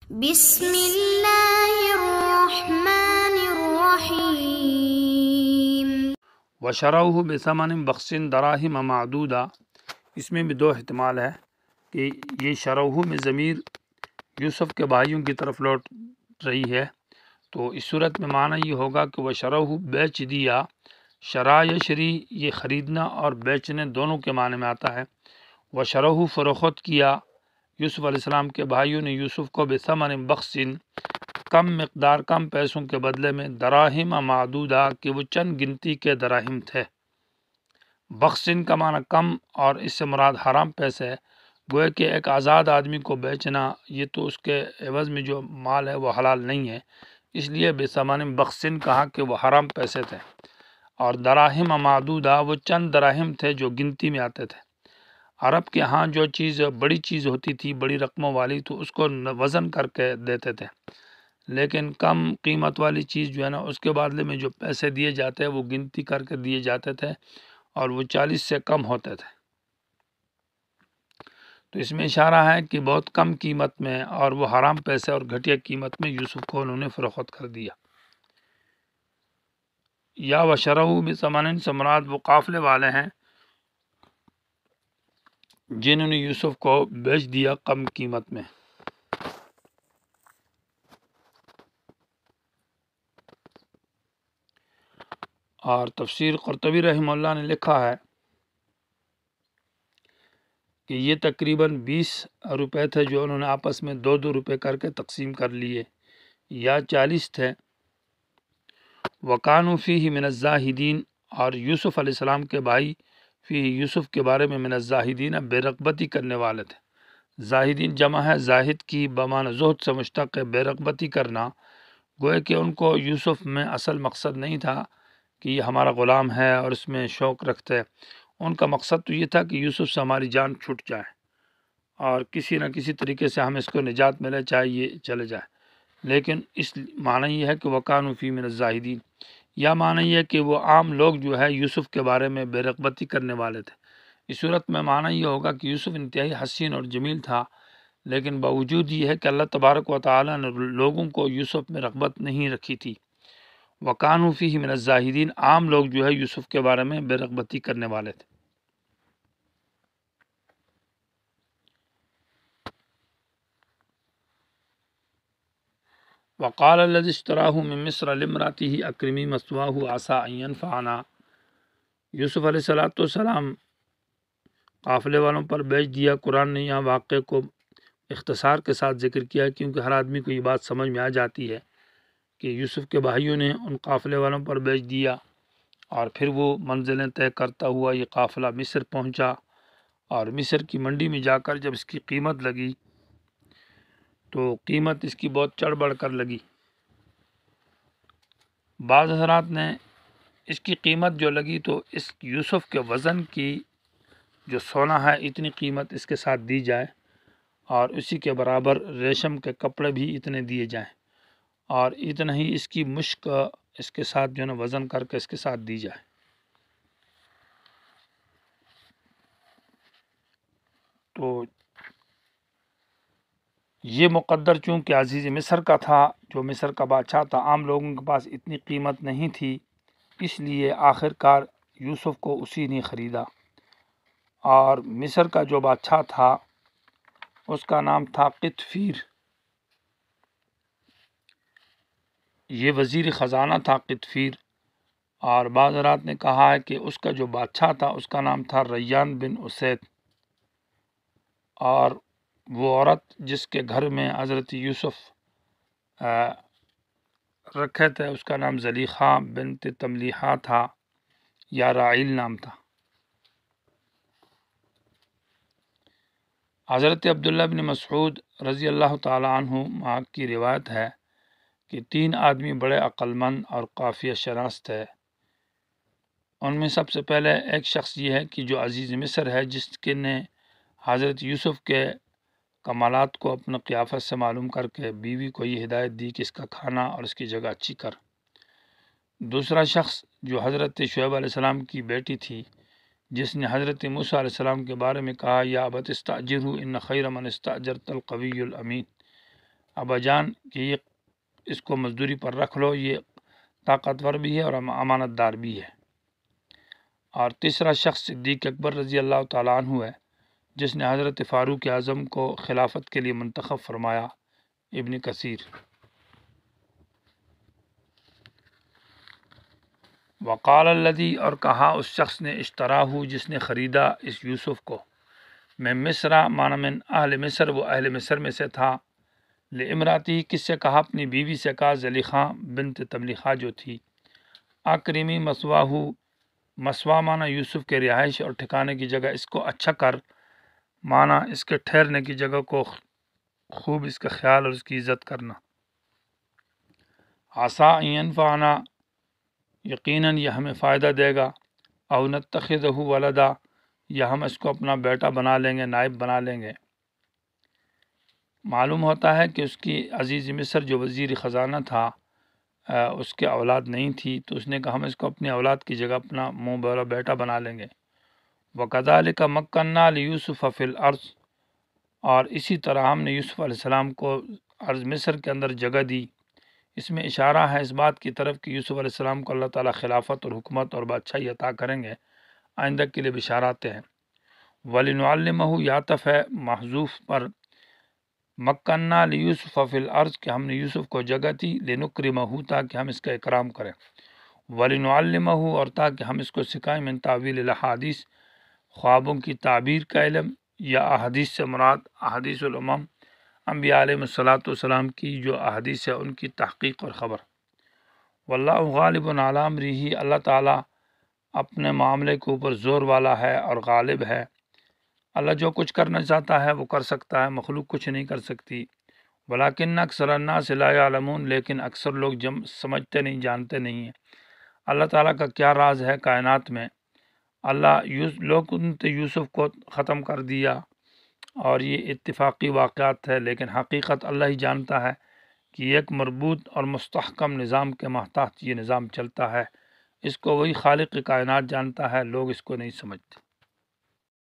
بسم اللہ الرحمن الرحیم۔ وشروہ بثمن بخس دراہم معدودہ، اس میں بھی دو احتمال ہے کہ یہ شروہ میں ضمیر یوسف کے بھائیوں کی طرف لوٹ رہی ہے، تو اس صورت میں معنی یہ ہوگا کہ وشروہ بیچ دیا، شرا یشری یہ خریدنا اور بیچنے دونوں کے معنی میں آتا ہے۔ وشروہ فروخت کیا یوسف علیہ السلام کے بھائیوں نے یوسف کو بثمن بخس کم مقدار، کم پیسوں کے بدلے میں، دراہم معدودہ کہ وہ چند گنتی کے دراہم تھے۔ بخسن کا معنی کم اور اس سے مراد حرام پیسے ہے، گویا کہ ایک آزاد آدمی کو بیچنا یہ تو اس کے عوض میں جو مال ہے وہ حلال نہیں ہے، اس لیے بثمن بخسن کہا کہ وہ حرام پیسے تھے، اور دراہم معدودہ وہ چند دراہم تھے جو گنتی میں آتے تھے۔ عرب کے ہاں جو چیز بڑی چیز ہوتی تھی، بڑی رقموں والی، تو اس کو وزن کر کے دیتے تھے، لیکن کم قیمت والی چیز جو ہے نا اس کے بدلے میں جو پیسے دیے جاتے ہیں وہ گنتی کر کے دیے جاتے تھے، اور وہ 40 سے کم ہوتے تھے۔ تو اس میں اشارہ ہے کہ بہت کم قیمت میں اور وہ حرام پیسے اور گھٹیا قیمت میں یوسف کو انہوں نے فروخت کر دیا۔ یا وشروہ بثمن سے مراد وہ قافلے والے ہیں جنہوں نے یوسف کو بیچ دیا کم قیمت میں۔ اور تفسیر قرطبی رحمہ اللہ نے لکھا ہے کہ یہ تقریباً 20 روپے تھے جو انہوں نے آپس میں 2 روپے کر کے تقسیم کر لیے، یا 40 تھے۔ وَكَانُوا فِيهِ مِنَ الزَّاهِدِينَ، اور یوسف علیہ السلام کے بھائی فی یوسف کے بارے میں من الزاہدین بے رغبتی کرنے والے تھے۔ زاہدین جمع ہے زاہد کی، بمعنی زہد سے مشتق ہے بے رغبتی کرنا، گویا کہ ان کو یوسف میں اصل مقصد نہیں تھا کہ یہ ہمارا غلام ہے اور اس میں شوق رکھتے، ان کا مقصد تو یہ تھا کہ یوسف سے ہماری جان چھوٹ جائے اور کسی نہ کسی طریقے سے ہم اس کو نجات ملے، چاہے یہ چلے جائے۔ لیکن اس معنی یہ ہے کہ وَكَانُوا فِيهِ مِنَ الزَّاهِدِينَ، یا معنی یہ ہے کہ وہ عام لوگ جو ہے یوسف کے بارے میں بے رغبتی کرنے والے تھے۔ اس صورت میں معنی یہ ہوگا کہ یوسف انتہائی حسین اور جمیل تھا، لیکن باوجود یہ ہے کہ اللہ تبارک و تعالیٰ نے لوگوں کو یوسف میں رغبت نہیں رکھی تھی۔ وَكَانُوا فِيهِ مِنَ الزَّاهِدِينَ، عام لوگ جو ہے یوسف کے بارے میں بے رغبتی کرنے والے تھے۔ وقال الذي اشتراه من مصر لامرأته اکرمی مثواه عسى ان ينفعنا، یوسف علیہ السلام قافلے والوں پر بیچ دیا۔ قرآن نے یہاں واقعے کو اختصار کے ساتھ ذکر کیا ہے، کیونکہ ہر آدمی کو یہ بات سمجھ میں آ جاتی ہے کہ یوسف کے بھائیوں نے ان قافلے والوں پر بیچ دیا، اور پھر وہ منزلیں طے کرتا ہوا یہ قافلہ مصر پہنچا، اور مصر کی منڈی میں جا کر جب اس کی قیمت لگی تو قیمت اس کی بہت چڑھ بڑھ کر لگی۔ بعض حضرات نے اس کی قیمت جو لگی تو اس یوسف کے وزن کی جو سونا ہے اتنی قیمت اس کے ساتھ دی جائے، اور اسی کے برابر ریشم کے کپڑے بھی اتنے دیے جائیں، اور اتنا ہی اس کی مشک اس کے ساتھ جو ہے نا وزن کر کے اس کے ساتھ دی جائے۔ تو یہ مقدر چونکہ عزیز مصر کا تھا، جو مصر کا بادشاہ تھا، عام لوگوں کے پاس اتنی قیمت نہیں تھی، اس لیے آخر کار یوسف کو اسی نے خریدا۔ اور مصر کا جو بادشاہ تھا اس کا نام تھا قطفیر، یہ وزیر خزانہ تھا قطفیر، اور بعض حضرات نے کہا ہے کہ اس کا جو بادشاہ تھا اس کا نام تھا ریان بن اسید، اور وہ عورت جس کے گھر میں حضرت یوسف رکھے تھے اس کا نام زلیخا بنت تملیحہ تھا، یا راعیل نام تھا۔ حضرت عبداللہ بن مسعود رضی اللہ تعالی عنہ کی روایت ہے کہ 3 آدمی بڑے عقل مند اور قافیہ شناس تھے۔ ان میں سب سے پہلے ایک شخص یہ ہے کہ جو عزیز مصر ہے، جس کے نے حضرت یوسف کے کمالات کو اپنے قیافت سے معلوم کر کے بیوی کو یہ ہدایت دی کہ اس کا کھانا اور اس کی جگہ اچھی کر۔ دوسرا شخص جو حضرت شعیب علیہ السلام کی بیٹی تھی، جس نے حضرت موسیٰ علیہ السلام کے بارے میں کہا یا ابت استاجرہ ان خیر من استاجرت القوی الامین، ابا جان کہ یہ اس کو مزدوری پر رکھ لو، یہ طاقتور بھی ہے اور امانت دار بھی ہے۔ اور تیسرا شخص صدیق اکبر رضی اللہ تعالیٰ عنہ ہے، جس نے حضرت فاروق اعظم کو خلافت کے لیے منتخب فرمایا۔ ابن کثیر۔ وقال الذی، اور کہا اس شخص نے، اشتراہ، جس نے خریدا اس یوسف کو، میں مصر، مانا من اہل مصر، وہ اہل مصر میں سے تھا، لامراتی، کس سے کہا، اپنی بیوی سے کہا، زلیخا بنت تملیخا جو تھی، اکرمی مثواہ، مثوا مانا یوسف کے رہائش اور ٹھکانے کی جگہ، اس کو اچھا کر، مانا اس کے ٹھہرنے کی جگہ کو خوب اس کا خیال اور اس کی عزت کرنا۔ عسیٰ ان ینفعنا، یقیناً یہ ہمیں فائدہ دے گا، او نتخذہ ولدا، یا ہم اس کو اپنا بیٹا بنا لیں گے، نائب بنا لیں گے۔ معلوم ہوتا ہے کہ اس کی عزیز مصر جو وزیر خزانہ تھا، اس کے اولاد نہیں تھی، تو اس نے کہا ہم اس کو اپنی اولاد کی جگہ اپنا منہ بولا بیٹا بنا لیں گے۔ وَكَذَلِكَ مَكَّنَّا لِيُوسُفَ فِي الْأَرْضِ، اور اسی طرح ہم نے یوسف علیہ السلام کو ارض مصر کے اندر جگہ دی۔ اس میں اشارہ ہے اس بات کی طرف کہ یوسف علیہ السلام کو اللہ تعالیٰ خلافت اور حکمت اور بادشاہی عطا کریں گے، آئندہ کے لیے بشارات ہیں۔ وَلِنُعَلِّمَهُ، یعطف ہے محذوف پر، مکنا لیوسف فی الارض، کہ ہم نے یوسف کو جگہ دی، لنکرمہ، تاکہ ہم اس کا اکرام کریں، ولنعلمہ، اور تاکہ ہم اس کو سکھائیں، من تعویل الاحادیث، خوابوں کی تعبیر کا علم، یا احادیث سے مراد احادیث الامم، انبیاء علیہ السلام کی جو احادیث ہے ان کی تحقیق اور خبر۔ واللہ غالب علی امرہ، اللہ تعالیٰ اپنے معاملے کے اوپر زور والا ہے اور غالب ہے۔ اللہ جو کچھ کرنا چاہتا ہے وہ کر سکتا ہے، مخلوق کچھ نہیں کر سکتی۔ ولیکن اکثر الناس لا یعلمون، لیکن اکثر لوگ سمجھتے نہیں، جانتے نہیں ہیں اللہ تعالیٰ کا کیا راز ہے کائنات میں۔ اللہ لوگ یوسف کو ختم کر دیا، اور یہ اتفاقی واقعات ہے، لیکن حقیقت اللہ ہی جانتا ہے کہ ایک مربوط اور مستحکم نظام کے محتاط یہ نظام چلتا ہے، اس کو وہی خالق کائنات جانتا ہے، لوگ اس کو نہیں سمجھتے۔